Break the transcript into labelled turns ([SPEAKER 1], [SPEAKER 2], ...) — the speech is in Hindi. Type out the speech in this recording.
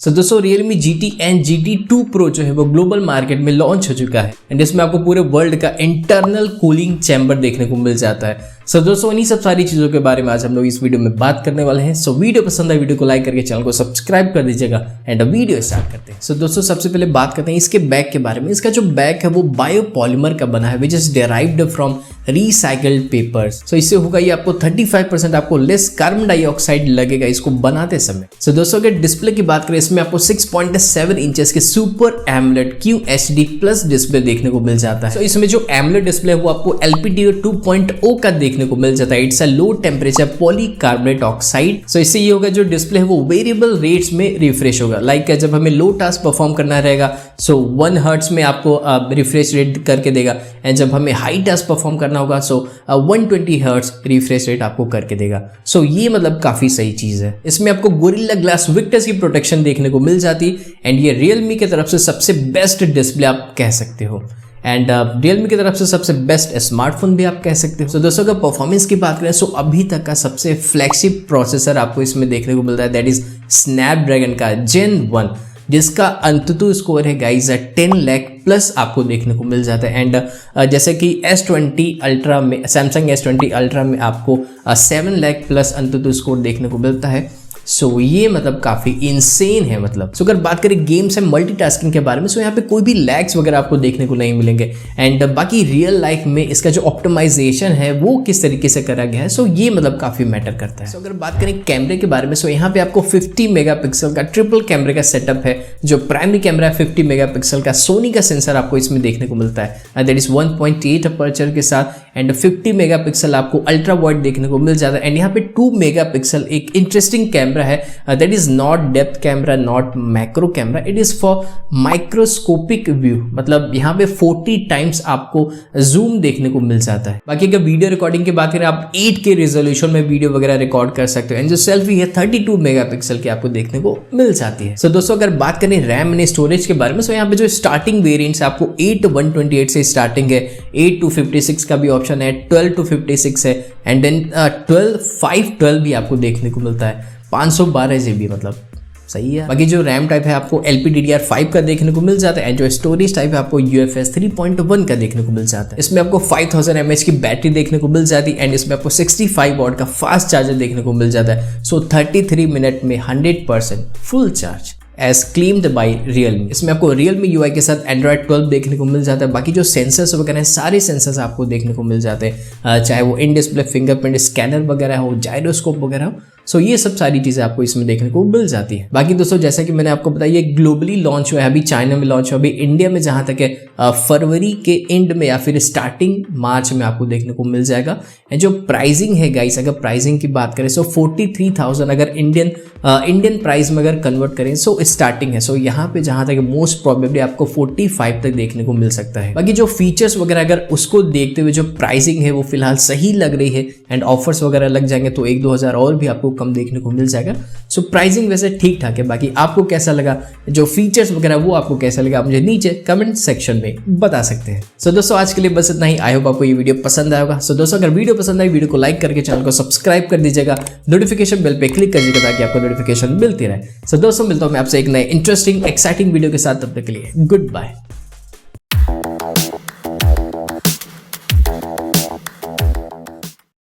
[SPEAKER 1] सो दोस्तों Realme GT and GT 2 Pro जो है वो ग्लोबल मार्केट में लॉन्च हो चुका है एंड इसमें आपको पूरे वर्ल्ड का इंटरनल कूलिंग चैम्बर देखने को मिल जाता है। सो दोस्तों इन्हीं सब सारी चीजों के बारे में आज हम लोग इस वीडियो में बात करने वाले हैं। सो वीडियो पसंद आए वीडियो को लाइक करके चैनल को सब्सक्राइब कर दीजिएगा एंड वीडियो स्टार्ट करते हैं। सो दोस्तों सबसे पहले बात करते हैं इसके बैक के बारे में। इसका जो बैक है वो बायोपॉलीमर का बना है which is derived from recycled papers. So इससे होगा ये आपको 35% आपको लेस कार्बन डाइऑक्साइड लगेगा इसको बनाते समय। सो दोस्तों अगर डिस्प्ले की बात करें इसमें आपको 6.7 इंचेस के super AMOLED QHD plus display देखने को मिल जाता है। सो इसमें जो एमोलेड डिस्प्ले है वो आपको LPDDR 2.0 का देखने को मिल जाता है। It's a low temperature polycarbonate oxide. So इससे ये होगा जो डिस्प्ले है वो वेरिएबल रेट्स में रिफ्रेश होगा। लाइक जब हमें लो टास्क परफॉर्म करना रहेगा सो 1 हर्ट्ज में आपको रिफ्रेश रेट करके देगा एंड जब हमें हाई टास्क परफॉर्म करना होगा सो 120 हर्ट्ज रिफ्रेश रेट आपको करके देगा। सो ये मतलब काफी सही चीज है। इसमें आपको गोरिल्ला ग्लास विक्टर्स की प्रोटेक्शन देखने को मिल जाती एंड ये Realme की तरफ से सबसे बेस्ट डिस्प्ले आप कह सकते हो एंड Realme की तरफ से सबसे बेस्ट स्मार्टफोन भी आप कह सकते हो। तो दोस्तों अगर परफॉर्मेंस की बात करें सो अभी तक का सबसे फ्लैगशिप प्रोसेसर आपको इसमें देखने को मिलता है दैट इज स्नैपड्रैगन का Gen 1 जिसका अंततः स्कोर है गाइस 10 लाख प्लस आपको देखने को मिल जाता है एंड जैसे कि S20 अल्ट्रा में सैमसंग S20 अल्ट्रा में आपको 7 लाख प्लस अंततः स्कोर देखने को मिलता है। सो ये मतलब काफी इनसेन है मतलब। सो अगर बात करें गेम्स एंड मल्टीटास्किंग के बारे में सो यहाँ पे कोई भी लैग्स वगैरह आपको देखने को नहीं मिलेंगे एंड बाकी रियल लाइफ में इसका जो ऑप्टिमाइजेशन है वो किस तरीके से करा गया है सो ये मतलब काफी मैटर करता है। सो अगर बात करें कैमरे के बारे में सो यहाँ पे आपको 50 मेगापिक्सल का ट्रिपल कैमरे का सेटअप है। जो प्राइमरी कैमरा है 50 मेगापिक्सल का सोनी का सेंसर आपको इसमें देखने को मिलता है दैट इज 1.8 अपर्चर के साथ एंड 50 मेगापिक्सल आपको अल्ट्रा वाइड देखने को मिल जाता है एंड यहाँ पे 2 मेगापिक्सल एक इंटरेस्टिंग कैमरा है that is not depth camera not macro camera it is for microscopic view. मतलब यहाँ पे 40 टाइम्स आपको जूम देखने को मिल जाता है। बाकी अगर वीडियो रिकॉर्डिंग की बात करें आप 8K रेजोल्यूशन में वीडियो वगैरह रिकॉर्ड कर सकते हो एंड जो सेल्फी है 32 मेगापिक्सल की आपको देखने को मिल जाती है। सो दोस्तों अगर बात करें रैम एंड स्टोरेज के बारे में सो यहाँ पे जो स्टार्टिंग वेरिएंट्स आपको 8/128 से स्टार्टिंग है, 8/256 का भी ऑप्शन है, 12/256 है एंड देन 12/512 भी आपको देखने को मिलता है। 512 GB मतलब सही है। बाकी जो रैम टाइप है आपको LPDDR 5 का देखने को मिल जाता है एंड जो स्टोरेज टाइप है आपको UFS 3.1 का देखने को मिल जाता है। इसमें आपको 5000 mAh की बैटरी देखने को मिल जाती है एंड इसमें आपको 65 वाट का फास्ट चार्जर देखने को मिल जाता है। सो 33 मिनट में 100% full charge as claimed by Realme। इसमें आपको Realme UI के साथ Android 12 देखने को मिल जाता है। बाकी जो सेंसर्स वगैरह हैं सारे सेंसर्स आपको देखने को मिल जाते हैं चाहे वो इन डिस्प्ले फिंगरप्रिंट स्कैनर वगैरह हो, जायरोस्कोप वगैरह हो। सो ये सब सारी चीजें आपको इसमें देखने को मिल जाती है। बाकी दोस्तों जैसा कि मैंने आपको बताया ये ग्लोबली लॉन्च हुआ है, अभी चाइना में लॉन्च हुआ, अभी इंडिया में जहां तक है फरवरी के एंड में या फिर स्टार्टिंग मार्च में आपको देखने को मिल जाएगा। एंड जो प्राइसिंग है गाइस अगर प्राइसिंग की बात करें सो 43,000 अगर इंडियन प्राइस में अगर कन्वर्ट करें सो स्टार्टिंग है। सो यहाँ पे जहां तक मोस्ट प्रोबेबली आपको 45 तक देखने को मिल सकता है। बाकी जो फीचर्स वगैरह अगर उसको देखते हुए जो प्राइसिंग है वो फिलहाल सही लग रही है एंड ऑफर्स वगैरह लग जाएंगे तो 1-2 हज़ार और भी आपको कम देखने को मिल जाएगा। सो प्राइसिंग वैसे ठीक ठाक है। बाकी आपको कैसा लगा, जो फीचर्स वगैरह वो आपको कैसा लगा आप मुझे नीचे कमेंट सेक्शन में बता सकते हैं। सो दोस्तों आज के लिए बस इतना ही। आई होप आपको ये वीडियो पसंद आया होगा। सो दोस्तों अगर वीडियो पसंद आई वीडियो को लाइक करके चैनल को सब्सक्राइब कर दीजिएगा, नोटिफिकेशन बेल पे क्लिक करिएगा ताकि आपको नोटिफिकेशन मिलती रहे। सो दोस्तों मिलता हूं मैं आपसे एक नए इंटरेस्टिंग एक्साइटिंग वीडियो के साथ। तब तक के लिए गुड बाय।